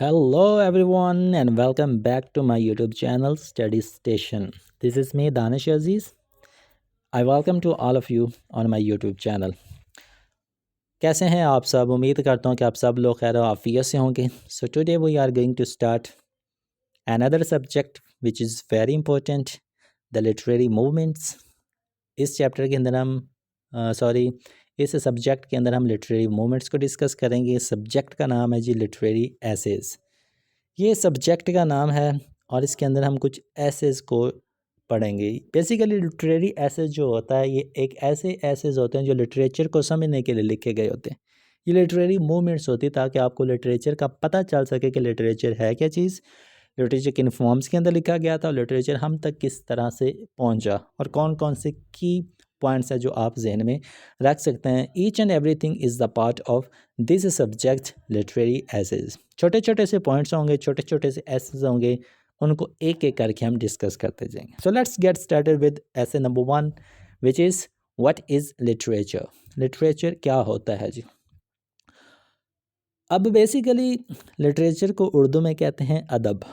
Hello everyone and welcome back to my YouTube channel Study Station. This is me Danish Aziz. I welcome to all of you on my YouTube channel. कैसे हैं आप सब? उम्मीद करता हूं कि आप सब लोग खैर आफियत से होंगे. So today we are going to start another subject which is very important, the literary movements. इस चैप्टर के अंदर हम इस सब्जेक्ट के अंदर हम लिटरेरी मूवमेंट्स को डिस्कस करेंगे. सब्जेक्ट का नाम है जी लिटरेरी एसेस. ये सब्जेक्ट का नाम है और इसके अंदर हम कुछ एसेस को पढ़ेंगे. बेसिकली लिटरेरी एसेस जो होता है ये एक ऐसे एसेस होते हैं जो लिटरेचर को समझने के लिए लिखे गए होते हैं. ये लिटरेरी मूवमेंट्स होती है ताकि आपको लिटरेचर का पता चल सके कि लिटरेचर है क्या चीज़, लिटरेचर किन फॉर्म्स के अंदर लिखा गया था और लिटरेचर हम तक किस तरह से पहुंचा और कौन कौन से की पॉइंट्स है जो आप जहन में रख सकते हैं. Each and everything is the part of this subject literary essays. छोटे छोटे से पॉइंट्स होंगे, छोटे छोटे से एसेस होंगे, उनको एक एक करके हम डिस्कस करते जाएंगे. So let's get started with essay number 1 which is what is literature. Literature क्या होता है जी? अब बेसिकली लिटरेचर को उर्दू में कहते हैं अदब.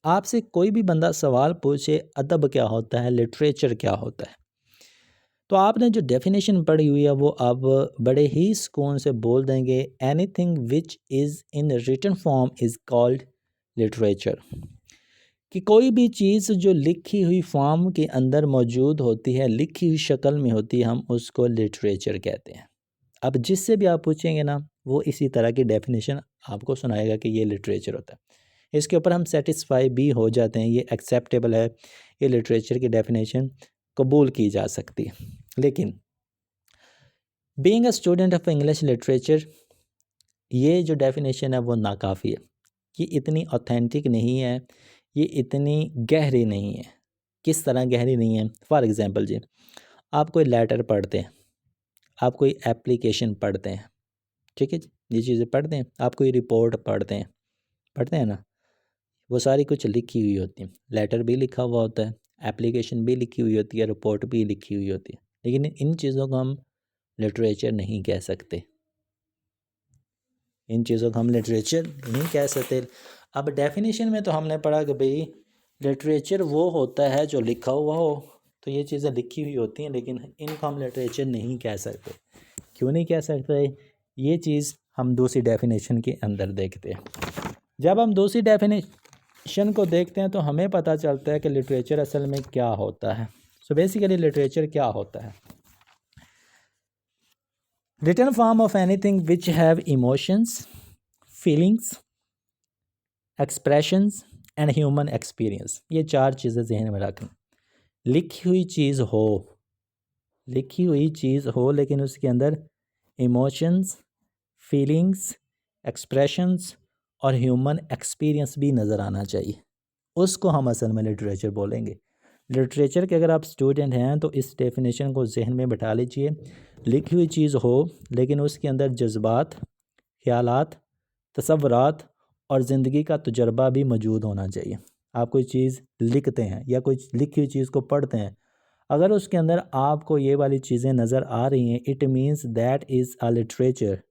आपसे कोई भी बंदा सवाल पूछे अदब क्या होता है, लिटरेचर क्या होता है, तो आपने जो डेफिनेशन पढ़ी हुई है वो आप बड़े ही सुकून से बोल देंगे, anything which is in written form is called literature. कि कोई भी चीज़ जो लिखी हुई फॉर्म के अंदर मौजूद होती है, लिखी हुई शक्ल में होती है, हम उसको लिटरेचर कहते हैं. अब जिससे भी आप पूछेंगे ना वो इसी तरह की डेफिनेशन आपको सुनाएगा कि ये लिटरेचर होता है. इसके ऊपर हम सेटिस्फाई भी हो जाते हैं, ये एक्सेप्टेबल है, ये लिटरेचर की डेफिनेशन कबूल की जा सकती है. लेकिन being a student of English literature ये जो डेफिनेशन है वो नाकाफ़ी है. ये इतनी ऑथेंटिक नहीं है, ये इतनी गहरी नहीं है. किस तरह गहरी नहीं है? फॉर एग्ज़ाम्पल जी, आप कोई लेटर पढ़ते हैं, आप कोई एप्लीकेशन पढ़ते हैं, ठीक है जी, ये चीज़ें पढ़ते हैं, आप कोई रिपोर्ट पढ़ते हैं ना, वो सारी कुछ लिखी हुई होती है. लेटर भी लिखा हुआ होता है, एप्लीकेशन भी लिखी हुई होती है, रिपोर्ट भी लिखी हुई होती है. लेकिन इन चीज़ों को हम लिटरेचर नहीं कह सकते. इन चीज़ों को हम लिटरेचर नहीं कह सकते. अब डेफिनेशन में तो हमने पढ़ा कि भाई लिटरेचर वो होता है जो लिखा हुआ हो, तो ये चीज़ें लिखी हुई होती हैं, लेकिन इनको हम लिटरेचर नहीं कह सकते. क्यों नहीं कह सकते? ये चीज़ हम दूसरी डेफिनेशन के अंदर देखते हैं. जब हम दूसरी डेफिनेशन को देखते हैं तो हमें पता चलता है कि लिटरेचर असल में क्या होता है. सो बेसिकली लिटरेचर क्या होता है? Written form of anything which have emotions, feelings, expressions and human experience. ये चार चीज़ें जहन में रखें. लिखी हुई चीज़ हो लेकिन उसके अंदर इमोशंस, फीलिंग्स, एक्सप्रेशंस और ह्यूमन एक्सपीरियंस भी नज़र आना चाहिए. उसको हम असल में लिटरेचर बोलेंगे. लिटरेचर के अगर आप स्टूडेंट हैं तो इस डेफिनेशन को जहन में बैठा लीजिए. लिखी हुई चीज़ हो लेकिन उसके अंदर जज्बात, ख्यालात, तसव्वुरात और ज़िंदगी का तजुर्बा भी मौजूद होना चाहिए. आप कोई चीज़ लिखते हैं या कोई लिखी हुई चीज़ को पढ़ते हैं, अगर उसके अंदर आपको ये वाली चीज़ें नज़र आ रही हैं, it means that is a literature.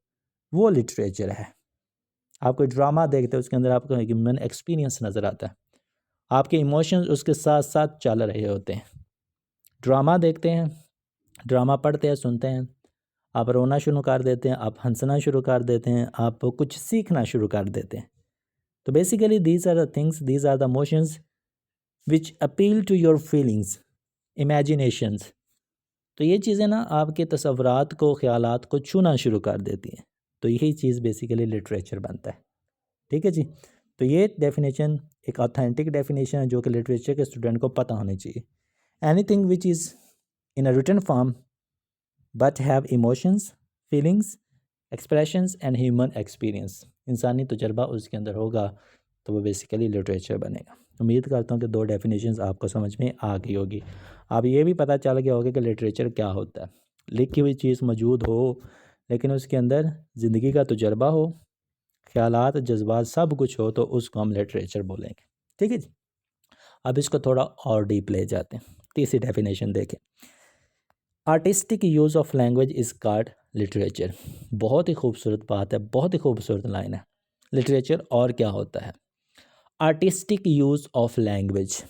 वो लिटरेचर है. आप कोई ड्रामा देखते हैं, उसके अंदर आपको ह्यूमन एक्सपीरियंस नज़र आता है, आपके इमोशंस उसके साथ साथ चल रहे होते हैं. ड्रामा देखते हैं, ड्रामा पढ़ते हैं, सुनते हैं, आप रोना शुरू कर देते हैं, आप हंसना शुरू कर देते हैं, आप कुछ सीखना शुरू कर देते हैं. तो basically these are the things, these are the motions which appeal to your feelings, imaginations. तो ये चीज़ें ना आपके तसव्वुरात को, ख्यालात को छूना शुरू कर देती हैं. तो यही चीज़ बेसिकली लिटरेचर बनता है. ठीक है जी. तो ये डेफिनेशन एक ऑथेंटिक डेफिनेशन है जो कि लिटरेचर के स्टूडेंट को पता होनी चाहिए. Anything which is in a written form but have emotions, feelings, expressions and human experience. इंसानी तजर्बा उसके अंदर होगा तो वो बेसिकली लिटरेचर बनेगा. उम्मीद करता हूँ कि दो डेफिनेशंस आपको समझ में आ गई होगी. अब ये भी पता चल गया होगा कि लिटरेचर क्या होता है. लिखी हुई चीज़ मौजूद हो लेकिन उसके अंदर ज़िंदगी का तजर्बा हो, ख्यालात, जज्बात सब कुछ हो, तो उसको हम लिटरेचर बोलेंगे. ठीक है जी. अब इसको थोड़ा और डीप ले जाते हैं. तीसरी डेफिनेशन देखें. Artistic use of language is called literature. बहुत ही खूबसूरत बात है, बहुत ही खूबसूरत लाइन है. लिटरेचर और क्या होता है? Artistic use of language.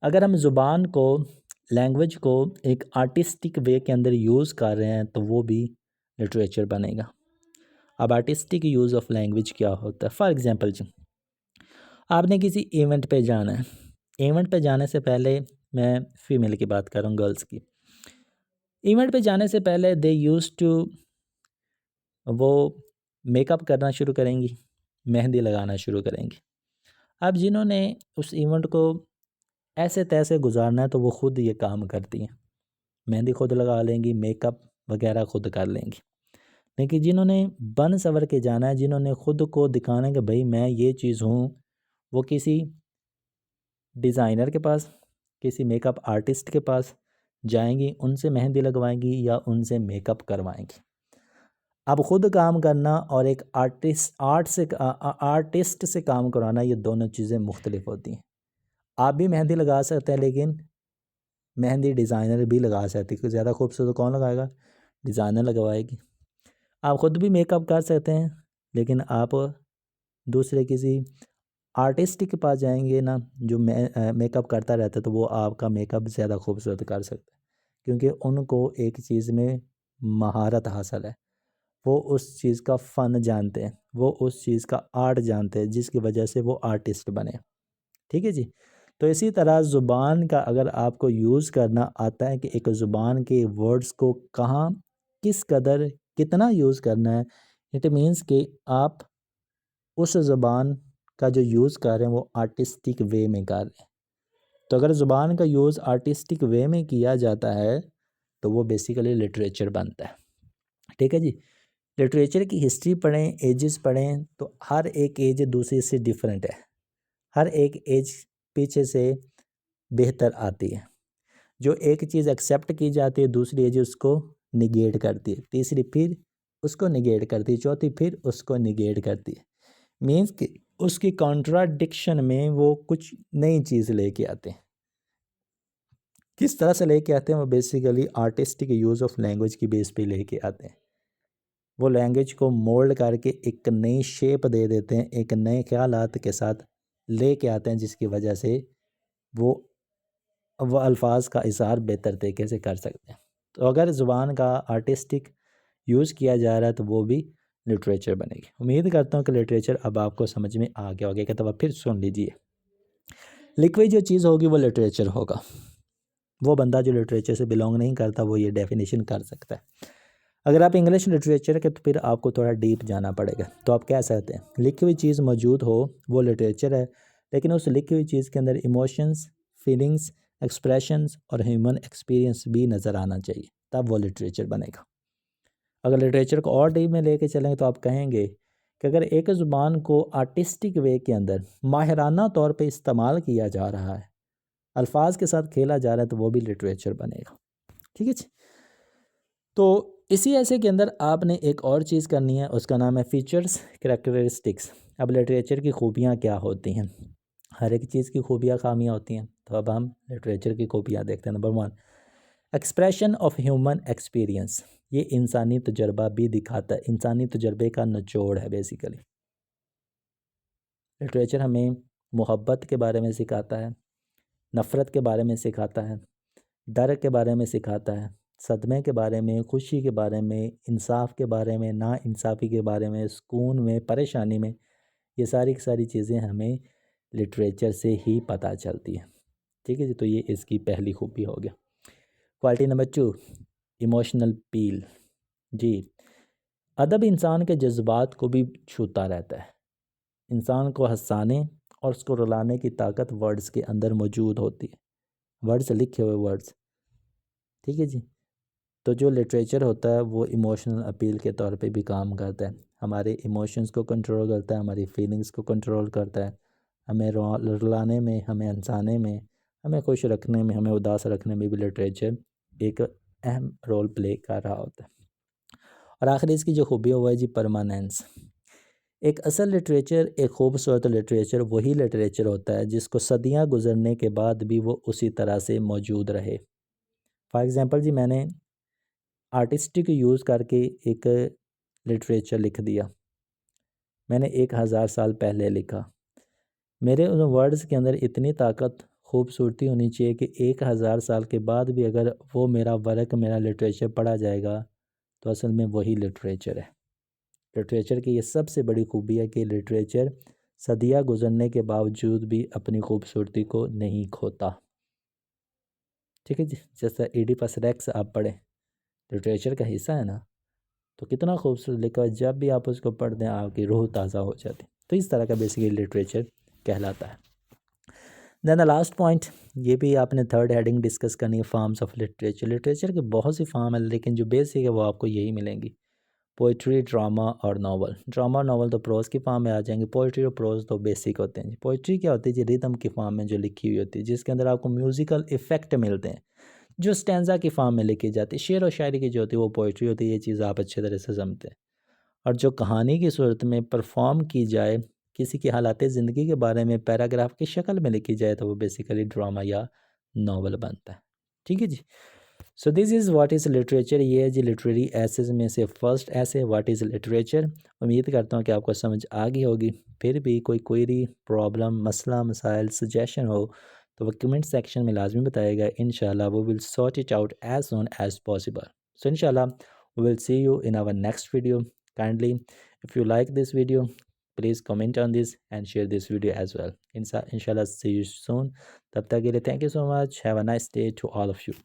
अगर हम ज़ुबान को, लैंग्वेज को एक आर्टिस्टिक वे के अंदर यूज़ कर रहे हैं तो वो भी लिटरेचर बनेगा। अब आर्टिस्टिक यूज़ ऑफ लैंग्वेज क्या होता है? फॉर एग्जांपल जी, आपने किसी इवेंट पे जाना है। इवेंट पे जाने से पहले, मैं फ़ीमेल की बात कर रहा हूँ, गर्ल्स की। इवेंट पे जाने से पहले दे यूज़ टू, वो मेकअप करना शुरू करेंगी, मेहंदी लगाना शुरू करेंगी। अब जिन्होंने उस इवेंट को ऐसे तैसे गुजारना है तो वो खुद ये काम करती हैं, मेहंदी खुद लगा लेंगी, मेकअप वगैरह खुद कर लेंगी। लेकिन जिन्होंने बन सवर के जाना है, जिन्होंने खुद को दिखाना है कि भाई मैं ये चीज़ हूँ, वो किसी डिज़ाइनर के पास, किसी मेकअप आर्टिस्ट के पास जाएंगी, उनसे मेहंदी लगवाएंगी या उनसे मेकअप करवाएंगी। अब खुद काम करना और एक आर्टिस्ट से काम कराना, ये दोनों चीज़ें मुख्तलिफ होती हैं। आप भी मेहंदी लगा सकते हैं, लेकिन मेहंदी डिज़ाइनर भी लगा सकती है। ज़्यादा खूबसूरत कौन लगाएगा? डिज़ाइनर लगवाएगी। आप ख़ुद भी मेकअप कर सकते हैं, लेकिन आप दूसरे किसी आर्टिस्ट के पास जाएंगे ना, जो मेकअप करता रहता है, तो वो आपका मेकअप ज़्यादा खूबसूरत कर सकता है, क्योंकि उनको एक चीज़ में महारत हासिल है। वो उस चीज़ का फ़न जानते हैं, वो उस चीज़ का आर्ट जानते हैं, जिसकी वजह से वो आर्टिस्ट बने। ठीक है जी। तो इसी तरह ज़ुबान का अगर आपको यूज़ करना आता है कि एक ज़ुबान के वर्ड्स को कहाँ, किस कदर, कितना यूज़ करना है, इट मीन्स कि आप उस ज़ुबान का जो यूज़ कर रहे हैं वो आर्टिस्टिक वे में कर रहे हैं। तो अगर ज़ुबान का यूज़ आर्टिस्टिक वे में किया जाता है तो वो बेसिकली लिटरेचर बनता है। ठीक है जी। लिटरेचर की हिस्ट्री पढ़ें, एजेस पढ़ें, तो हर एक एज दूसरे से डिफरेंट है। हर एक एज पीछे से बेहतर आती है। जो एक चीज़ एक्सेप्ट की जाती है, दूसरी एज उसको निगेट करती है, तीसरी फिर उसको निगेट करती है, चौथी फिर उसको निगेट करती है। मीन्स कि उसकी कॉन्ट्राडिक्शन में वो कुछ नई चीज़ लेके आते हैं। किस तरह से लेके आते हैं? वो basically artistic use of language की बेस पे लेके आते हैं। वो लैंग्वेज को मोल्ड करके एक नई शेप दे देते हैं, एक नए ख्यालात के साथ लेके आते हैं, जिसकी वजह से वो अल्फाज का इज़हार बेहतर तरीके से कर सकते हैं। तो अगर ज़ुबान का आर्टिस्टिक यूज़ किया जा रहा है तो वो भी लिटरेचर बनेगी। उम्मीद करता हूँ कि लिटरेचर अब आपको समझ में आ गया होगा। एक दफ़ा फिर सुन लीजिए, लिखी जो चीज़ होगी वो लिटरेचर होगा। वो बंदा जो लिटरेचर से बिलोंग नहीं करता वो ये डेफिनेशन कर सकता है। अगर आप इंग्लिश लिटरेचर के, तो फिर आपको थोड़ा डीप जाना पड़ेगा। तो आप कह सकते हैं लिखी हुई चीज़ मौजूद हो वो लिटरेचर है, लेकिन उस लिखी हुई चीज़ के अंदर इमोशंस, फीलिंग्स, एक्सप्रेशंस और ह्यूमन एक्सपीरियंस भी नज़र आना चाहिए, तब वो लिटरेचर बनेगा। अगर लिटरेचर को और डीप में लेके चलेंगे तो आप कहेंगे कि अगर एक ज़ुबान को आर्टिस्टिक वे के अंदर माहिराना तौर पे इस्तेमाल किया जा रहा है, अल्फाज के साथ खेला जा रहा है, तो वो भी लिटरेचर बनेगा। ठीक है जी। तो इसी ऐसे के अंदर आपने एक और चीज़ करनी है, उसका नाम है फीचर्स करैक्टरिस्टिक्स। अब लिटरेचर की खूबियाँ क्या होती हैं? हर एक चीज़ की खूबियाँ खामियाँ होती हैं, तो अब हम लिटरेचर की खूबियाँ देखते हैं। Number 1, expression of human experience. ये इंसानी तजर्बा भी दिखाता है, इंसानी तजर्बे का निचोड़ है बेसिकली। लिटरेचर हमें मोहब्बत के बारे में सिखाता है, नफ़रत के बारे में सिखाता है, डर के बारे में सिखाता है, सदमे के बारे में, खुशी के बारे में, इंसाफ के बारे में, नाइंसाफ़ी के बारे में, सुकून में, परेशानी में। ये सारी की सारी चीज़ें हमें लिटरेचर से ही पता चलती हैं। ठीक है जी। तो ये इसकी पहली खूबी हो गया। क्वालिटी नंबर 2, इमोशनल पील। जी, अदब इंसान के जज्बात को भी छूता रहता है। इंसान को हंसाने और उसको रुलाने की ताकत वर्ड्स के अंदर मौजूद होती है, वर्ड्स, लिखे हुए वर्ड्स। ठीक है जी। तो जो लिटरेचर होता है वो इमोशनल अपील के तौर पे भी काम करता है, हमारे इमोशंस को कंट्रोल करता है, हमारी फीलिंग्स को कंट्रोल करता है, हमें रुलाने में, हमें हंसाने में, हमें खुश रखने में, हमें उदास रखने में भी लिटरेचर एक अहम रोल प्ले कर रहा होता है। और आखिरी इसकी जो खूबी हुआ है जी, परमानेंस। एक असल लिटरेचर, एक खूबसूरत लिटरेचर वही लिटरेचर होता है जिसको सदियां गुजरने के बाद भी वो उसी तरह से मौजूद रहे। फॉर एग्ज़ाम्पल जी, मैंने आर्टिस्टिक यूज़ करके एक लिटरेचर लिख दिया, मैंने 1000 साल पहले लिखा। मेरे उन वर्ड्स के अंदर इतनी ताकत, खूबसूरती होनी चाहिए कि 1000 साल के बाद भी अगर वो मेरा वर्क, मेरा लिटरेचर पढ़ा जाएगा तो असल में वही लिटरेचर है। लिटरेचर की ये सबसे बड़ी खूबी है कि लिटरेचर सदियाँ गुजरने के बावजूद भी अपनी खूबसूरती को नहीं खोता। ठीक है जी, जैसा एडिपस रेक्स आप पढ़ें, लिटरेचर का हिस्सा है ना, तो कितना खूबसूरत लिखा है, जब भी आप उसको पढ़ते हैं आपकी रूह ताज़ा हो जाती। तो इस तरह का बेसिकली लिटरेचर कहलाता है। देन द लास्ट पॉइंट, ये भी आपने थर्ड हेडिंग डिस्कस करनी है, फॉर्म्स ऑफ लिटरेचर। लिटरेचर के बहुत सी फॉर्म है, लेकिन जो बेसिक है वो आपको यही मिलेंगी, पोइट्री, ड्रामा और नावल। ड्रामा और नावल तो प्रोज की फॉर्म में आ जाएंगे, पोइट्री और प्रोज तो बेसिक होते हैं। पोइट्री क्या होती है जी, रिदम की फॉर्म में जो लिखी हुई होती है, जिसके अंदर आपको म्यूजिकल इफेक्ट मिलते हैं, जो स्टैंजा की फॉर्म में लिखी जाती है। शेर और शायरी की जो होती है वो पोइट्री होती है, ये चीज़ आप अच्छे तरह से समझते हैं। और जो कहानी की सूरत में परफॉर्म की जाए, किसी की हालात ज़िंदगी के बारे में पैराग्राफ की शक्ल में लिखी जाए, तो वो बेसिकली ड्रामा या नावल बनता है। ठीक है जी। So this is what is literature. ये है जी लिटरेरी एसेज में से फर्स्ट ऐसे, व्हाट इज़ लिटरेचर। उम्मीद करता हूँ कि आपको समझ आ गई होगी। फिर भी कोई क्वेरी, प्रॉब्लम, मसला, मसाइल, सजेशन हो तो वो कमेंट सेक्शन में लाजमी बताएगा। इंशाल्लाह we will sort it out as soon as possible. So इंशाल्लाह we will see you in our next video. Kindly, if you like this video, please comment on this and share this video as well. Inshallah, see you soon. Tab tak ke liye, thank you so much. Have a nice day to all of you.